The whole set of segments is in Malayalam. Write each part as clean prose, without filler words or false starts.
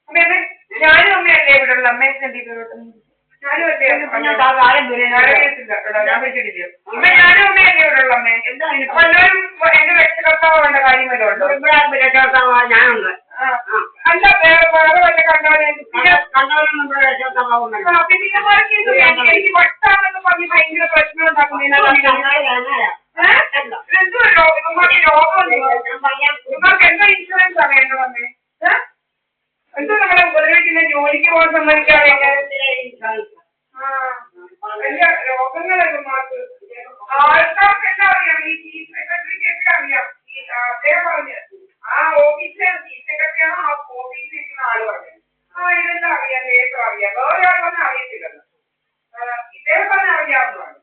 അമ്മേ ഞാനും അമ്മയല്ലേ ഇവിടെ ഉള്ള അമ്മയെ കണ്ടിട്ട് ഞാനും അല്ലേ ഞാൻ വിളിച്ചിട്ടില്ല അമ്മ ഞാനും അമ്മയല്ലേ ഇവിടെ ഉള്ള അമ്മേ എല്ലാവരും എന്റെ രക്ഷകർത്താവേണ്ട കാര്യം വല്ലതും ഉണ്ടോ ഞാനുണ്ട് അല്ല വേറെ വല്ല കണ്ടവനെ എനിക്ക് വട്ടാണെന്ന് പറഞ്ഞ് ഭയങ്കര പ്രശ്നം ഉണ്ടാക്കുന്നതിനാണ് എന്തോ രോഗം എന്താ ഇൻഷുറൻസ് ആണ് എന്റെ വന്നേ എന്തോ നമ്മളെ ഉപദ്രവിക്കുന്ന ജോലിക്ക് പോകാൻ സമ്മതിക്കാതെ എന്റെ രോഗങ്ങളൊക്കെ മാർക്ക് ആൾക്കാർക്ക് എല്ലാം അറിയാം ഈ ചീഫ് സെക്രട്ടറിക്ക് ഒക്കെ അറിയാം ഈ അദ്ദേഹം പറഞ്ഞ് ആ ഓഫീസിലെ ചീഫ് സെക്രട്ടറിയാണോ ആ ഓഫീസിൽ ഇരിക്കുന്ന ആള് പറഞ്ഞത് ഇതെല്ലാം അറിയാം നേരിട്ടും അറിയാം വേറെ ആൾ പറഞ്ഞാൽ അറിയത്തില്ലെന്ന് ഇദ്ദേഹം പറഞ്ഞാൽ അറിയാവുന്നതാണ്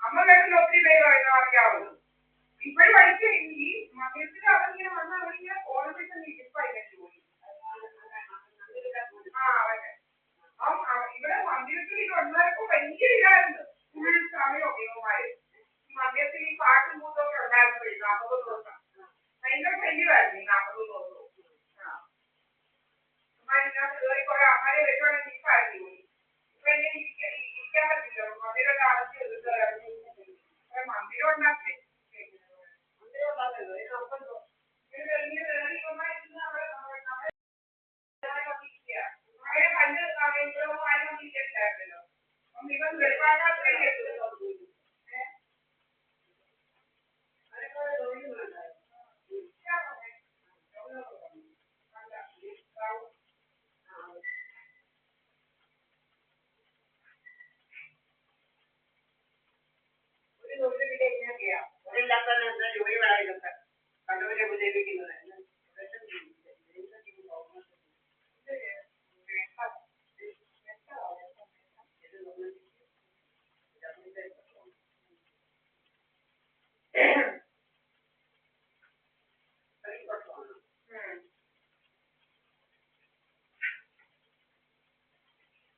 അമ്മ കേട്ടിൽ ഒത്തിരി പേര് പറയുന്നത് അറിയാവുന്നത് ഇപ്പോഴും പഠിച്ച ഈ മധ്യത്തിൽ അവരിങ്ങനെ വന്ന് അവരിങ്ങനെ ഓർമ്മിച്ച് ഇരിപ്പായില്ല ജോലി ഇവിടെ മന്ദിരത്തിൽ ഇത് ഉണ്ടായപ്പോ ഭയങ്കര ഇതായിരുന്നു ഫുൾ സമയം യുവമാര് മന്ദിരത്തിൽ ഈ പാട്ടും കൂട്ടൊക്കെ ഉണ്ടായിരുന്നു 40 ദിവസം ഭയങ്കര ശല്യമായിരുന്നു ഈ 40 ദിവസവും കയറി കുറെ അമ്മമാരെ വരുവാണെങ്കിൽ നിൽപ്പായിരുന്നു ജോലി ഇപ്പൊ എങ്ങനെ ഇരിക്കാൻ പറ്റില്ല മന്ദിരമൊക്കെ അടച്ച് മന്ദിരം ഉണ്ടാക്കി ജോലി വേണമെന്നൊക്കെ കണ്ണൂരെ ഉപദ്രവിക്കുന്നത്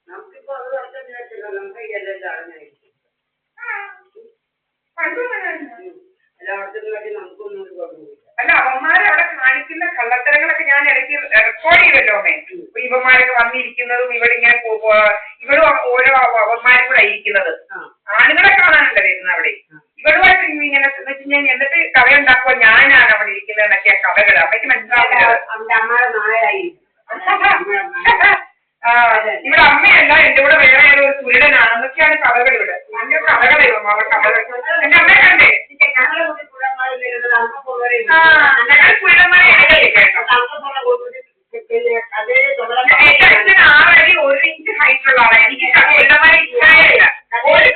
നമുക്കിപ്പോ അത് വർഷത്തിനോ നമുക്ക് എല്ലാം അറിഞ്ഞായിരിക്കും എല്ലാവർക്കും വേണ്ടി നമുക്കൊന്നും ഒരു കുഴപ്പമില്ല അല്ല അവന്മാരെ അവിടെ കാണിക്കുന്ന കള്ളത്തരങ്ങളൊക്കെ ഞാൻ ഇടയ്ക്ക് റെക്കോർഡ് ചെയ്തല്ലോ അമ്മേ ഇവന്മാരൊക്കെ വന്നിരിക്കുന്നതും ഇവിടെ ഇങ്ങനെ ഇവിടെ ഓരോ അവന്മാരും കൂടെ ഇരിക്കുന്നത് ആണുങ്ങളെ കാണാനല്ല വരുന്നത് അവിടെ ഇവരുമായിട്ട് ഇങ്ങനെ ഞാൻ എന്നിട്ട് കഥയുണ്ടാക്കുമ്പോ ഞാനാണ് അവിടെ ഇരിക്കുന്നതെന്നൊക്കെയാ കഥകൾ അമ്മയ്ക്ക് മനസ്സിലാവുന്നത് ഇവിടെ അമ്മയല്ല എന്റെ കൂടെ വേറെ ഏതോ ഒരു കുരുടനാണെന്നൊക്കെയാണ് കഥകൾ ഇവിടെ ഭയങ്കര കഥകളായിരുന്നു അവർ കഥകൾ എന്റെ അമ്മയെ കണ്ടേ ഞങ്ങൾ കുരുടന്മാരെ എന്റെ അച്ഛൻ 6 അടി 1 ഇഞ്ച് ഹൈറ്റ് ഉള്ള ആളാണ് എനിക്ക് കുരുടന്മാരെ ഇഷ്ടമായില്ല ഒരു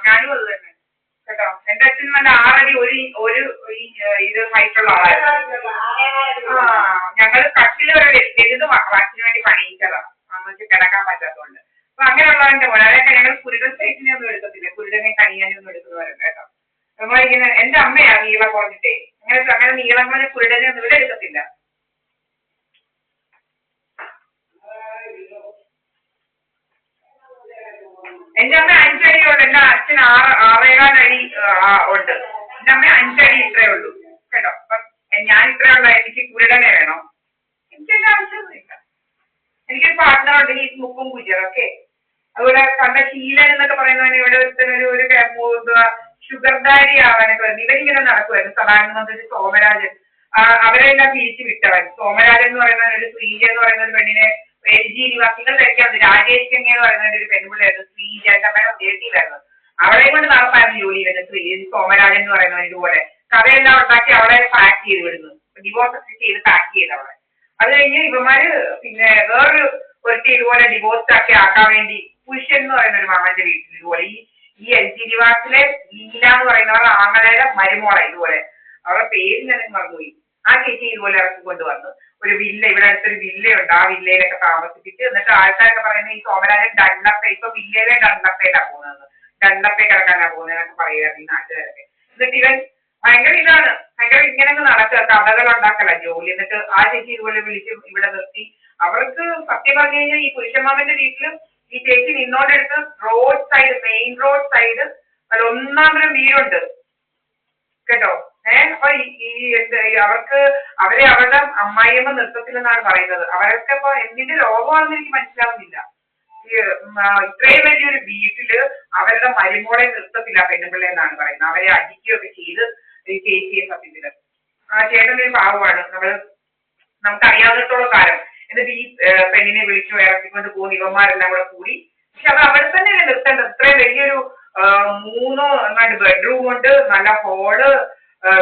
ഞാനും അത് തന്നെ കേട്ടോ എന്റെ അച്ഛൻ നല്ല 6 അടി 1 ഇത് ഹൈറ്റുള്ള ആളായിരുന്നു ഞങ്ങൾ കട്ടില് വരെ വലുത് അച്ഛന് വേണ്ടി പണിയിച്ചതാണ് നമുക്ക് കിടക്കാൻ പറ്റാത്തതുകൊണ്ട് അപ്പൊ അങ്ങനെയുള്ളതിന്റെ പോലെ അതൊക്കെ ഞങ്ങൾ കുരുടൻ സൈറ്റിനെ ഒന്നും എടുക്കത്തില്ല കുരുടനെ കണിയാനും ഒന്നും എടുക്കുന്നവരുണ്ട് കേട്ടോ നമ്മളിങ്ങനെ എന്റെ അമ്മയാ നീളം കുറഞ്ഞിട്ടേ അങ്ങനെ നീളം കുറഞ്ഞ കുരുടനെ ഒന്നും ഇവിടെ എടുക്കത്തില്ല എന്റെ അമ്മ 5 അടിയുണ്ട് എന്റെ അച്ഛൻ 6.25 അടി ഉണ്ട് എന്റെ അമ്മ 5 അടി ഇത്രേ ഉള്ളൂ കേട്ടോ അപ്പം ഞാൻ ഇത്രയുള്ള എനിക്ക് കുരുടനെ വേണോ എനിക്കെന്റെ ആവശ്യമൊന്നുമില്ല എനിക്കൊരു പാർട്ട്ണറുണ്ട് ഈ മുക്കും കുജറൊക്കെ അതുപോലെ കണ്ട ശീലൻ എന്നൊക്കെ പറയുന്നവന് ഇവിടെ ഒരു ഷുഗർ ഡാഡി ആവാനൊക്കെ വരുന്നു ഇവരിങ്ങനെ നടക്കുമായിരുന്നു സദാനന്ദ സോമരാജൻ അവരെല്ലാം തിരിച്ചു വിട്ടവൻ സോമരാജൻ എന്ന് പറയുന്ന ഒരു ശ്രീജ എന്ന് പറയുന്ന ഒരു പെണ്ണിനെ LG നിവാസികൾ ധരിക്കാറുണ്ട് രാജേഷ് കെങ്ങ എന്ന് പറയുന്ന ഒരു പെൺപിള്ളയായിരുന്നു ശ്രീജ ചമ്മയുടെ ഉദ്ദേശിച്ചില്ലായിരുന്നു അവളെ കൊണ്ട് നടപ്പായിരുന്നു ജോലി ചെയ്തത് സോമരാജൻ എന്ന് പറയുന്നവൻ ഇതുപോലെ കഥയെല്ലാം ഉണ്ടാക്കി അവളെ പാക്ക് ചെയ്ത് വിടുന്നു ഡിവോഴ്സ് ഒക്കെ ചെയ്ത് പാക്ക് ചെയ്ത് അവളെ അത് കഴിഞ്ഞ് ഇവന്മാര് പിന്നെ വേറൊരു ഒരുത്തി ഇതുപോലെ ഡിവോഴ്സ് ഒക്കെ ആക്കാൻ വേണ്ടി പുരുഷൻ എന്ന് പറയുന്ന ഒരു മാമന്റെ വീട്ടിൽ ഇതുപോലെ ഈ LG നിവാസിലെ ലീല എന്ന് പറയുന്നവരുടെ ആങ്ങളയുടെ മരുമോളെ ഇതുപോലെ അവരുടെ പേര് ഞാൻ മറന്നുപോയി ആ ചേച്ചി ഇതുപോലെ ഇറക്കി കൊണ്ടുവന്നു ഒരു വില്ല ഇവിടെ അടുത്തൊരു വില്ലയുണ്ട് ആ വില്ലയിലൊക്കെ താമസിപ്പിച്ച് എന്നിട്ട് ആൾക്കാരൊക്കെ പറയുന്നത് ഈ സോമരാജൻ ഡണ്ടപ്പ ഇപ്പൊ വില്ലയിലെ ഡണ്ടപ്പയിലാണ് പോകുന്നത് ഡണ്ടപ്പേ കിടക്കാനാ പോകുന്നതെന്നൊക്കെ പറയുമായിരുന്നു ഈ നാട്ടുകാരൊക്കെ എന്നിട്ട് ഇവൻ ഭയങ്കര ഇതാണ് ഭയങ്കര ഇങ്ങനെ നടക്കുക കഥകൾ ഉണ്ടാക്കല ജോലി എന്നിട്ട് ആ ചേച്ചി ഇതുപോലെ വിളിച്ച് ഇവിടെ നിർത്തി അവർക്ക് സത്യം പറഞ്ഞു കഴിഞ്ഞാൽ ഈ പുരുഷന്മാരുടെ വീട്ടിലും ഈ ചേച്ചി നിന്നോണ്ടെടുത്ത് road side, main road side അല്ല ഒന്നാന്തരം വീടുണ്ട് കേട്ടോ. അപ്പൊ അവർക്ക് അവരുടെ അമ്മായിയമ്മ നിർത്തത്തില്ലെന്നാണ് പറയുന്നത്. അവരൊക്കെ ഇപ്പൊ എന്തിന്റെ രോഗമാണെന്ന് എനിക്ക് മനസ്സിലാവുന്നില്ല. ഇത്രയും വലിയൊരു വീട്ടില് അവരുടെ മരുമോളെ നിർത്തത്തില്ല പെണ്ണുപിള്ള എന്നാണ് പറയുന്നത്. അവരെ അടിക്കുകയൊക്കെ ചെയ്ത് ഈ ചേച്ചിയെ സത്യത്തില് ആ ചേട്ടൻ്റെ ഒരു പാവമാണ്. നമുക്കറിയാവുന്നിടത്തോളം കാലം എന്നിട്ട് ഈ പെണ്ണിനെ വിളിച്ചു ഇറക്കിക്കൊണ്ട് പോകുന്ന ഇവന്മാരെല്ലാം കൂടെ കൂടി. പക്ഷെ അത് അവിടെ തന്നെയല്ലേ നിർത്തേണ്ടത്. ഇത്രയും വലിയൊരു 3 ബെഡ്റൂം ഉണ്ട്, നല്ല ഹോള്,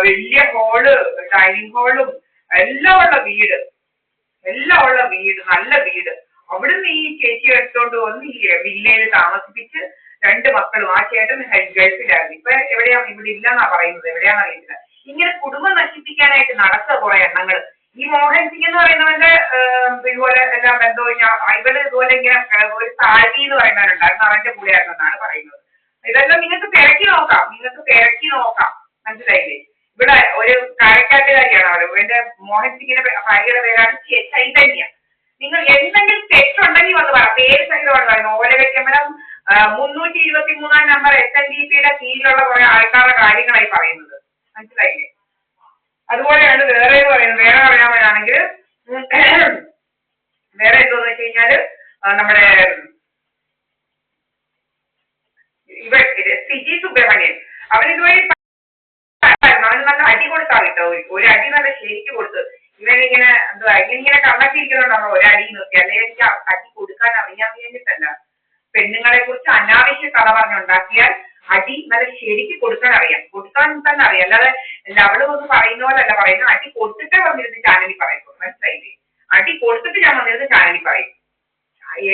വലിയ ഹോള്, ഡൈനിങ് ഹോളും എല്ലാം ഉള്ള വീട്, നല്ല വീട്. അവിടുന്ന് ഈ ചേച്ചി എടുത്തോണ്ട് വന്ന് ഈ വില്ലയിൽ താമസിപ്പിച്ച് 2 മക്കളും. ആ ചേട്ടൻ ഗൾഫിലായിരുന്നു, ഇപ്പൊ എവിടെയാണ്, ഇവിടെ ഇല്ലെന്നാ പറയുന്നത്, എവിടെയാണെന്ന് അറിയില്ല. ഇങ്ങനെ കുടുംബം നശിപ്പിക്കാനായിട്ട് നടക്കുക കുറെ എണ്ണങ്ങൾ. ഈ മോഹൻ സിംഗ് എന്ന് പറയുന്നവന്റെ ഇതുപോലെ എല്ലാം ബന്ധവും ഇവര് ഇതുപോലെ ഇങ്ങനെ ഒരു സാരി എന്ന് പറയുന്നവരുണ്ടായിരുന്നു, അവന്റെ കൂടെയായിരുന്നു എന്നാണ് പറയുന്നത്. ഇതെല്ലാം നിങ്ങൾക്ക് തിരക്കി നോക്കാം, മനസ്സിലായില്ലേ? ഇവിടെ ഒരു കാരക്കാട്ടുകാരിയാണ് അവർ. ഇവന്റെ മോഹൻ സിംഗിന്റെ ഭാര്യയുടെ പേരാണ് ചൈതന്യ. നിങ്ങൾ എന്തെങ്കിലും തെറ്റുണ്ടെങ്കിൽ വന്ന് പറ, പേര് സഹിതമാണ് പറയുന്നത്. ഓലവെക്കമ്പലം 323 നമ്പർ SNDPയുടെ കീഴിലുള്ള കുറെ ആൾക്കാരുടെ കാര്യങ്ങളായി പറയുന്നത്, മനസ്സിലായില്ലേ? അതുപോലെയാണ് വേറെ പറയാനാണെങ്കിൽ വേറെ എന്തോന്ന് വെച്ച് കഴിഞ്ഞാല് നമ്മുടെ സിജി സുബ്രഹ്മണ്യൻ, അവനിതുവഴി അവന് നല്ല അടി കൊടുത്താ കേട്ടോ. ഒരു അടി നല്ല ശരിക്ക് കൊടുത്ത്. ഇവനിങ്ങനെ എന്തുവാ ഇങ്ങനെ കണ്ണക്കിരിക്കുന്നുണ്ടോ ഒരടി നോക്കി. അല്ലെങ്കിൽ എനിക്ക് അടി കൊടുക്കാൻ അറിയാൻ വേണ്ടിട്ടല്ല, പെണ്ണുങ്ങളെ കുറിച്ച് അനാവശ്യ കഥ പറഞ്ഞുണ്ടാക്കിയാൽ അടി നല്ല ശരിക്ക് കൊടുക്കാൻ തന്നെ അറിയാം. അല്ലാതെ അവള് ഒന്ന് പറയുന്ന പോലല്ല പറയുന്നത്. അടി കൊടുത്തിട്ടേ വന്നിരുന്ന് ചാനലിൽ പറയുള്ളൂ, മനസ്സിലായില്ലേ? അടി കൊടുത്തിട്ട് ഞാൻ വന്നിരുന്ന് ചാനലിൽ പറയും.